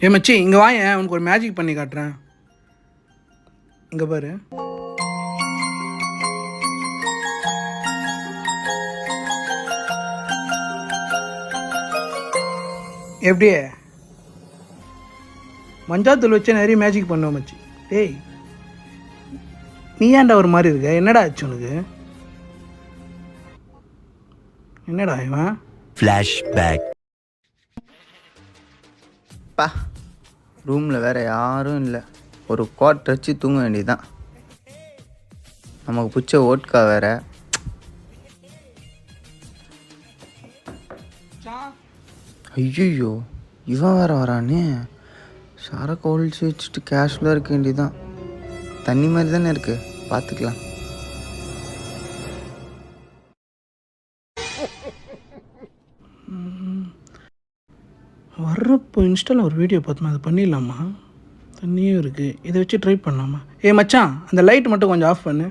ஏ மச்சி இங்கே வாயேன், உனக்கு ஒரு மேஜிக் பண்ணி காட்டுறேன். இங்கே பாரு. எப்படியே மஞ்சாத்தூள் வச்சு நிறைய மேஜிக் பண்ணுவோம் மச்சி. டேய் நீ ஏன்டா ஒரு மாதிரி இருக்க? என்னடா ஆச்சு உனக்கு? என்னடா இவன்? ஃப்ளாஷ்பேக். பா, ரூமில் வேறு யாரும் இல்லை. ஒரு கோட் வச்சு தூங்க வேண்டியதுதான். நமக்கு பிடிச்ச ஓட்கா வேற. ஐயோ, இவன் வேற வரானே. சரக்கு ஒழிச்சு வச்சுட்டு கேஷுவலாக இருக்க வேண்டியதுதான். தண்ணி மாதிரி தானே இருக்குது, பார்த்துக்கலாம். வர்றப்போ இன்ஸ்டாவில் ஒரு வீடியோ பார்த்தோம், அது பண்ணிடலாமா? தண்ணியும் இருக்குது, இதை வச்சு ட்ரை பண்ணலாமா? ஏ மச்சான், அந்த லைட் மட்டும் கொஞ்சம் ஆஃப் பண்ணு.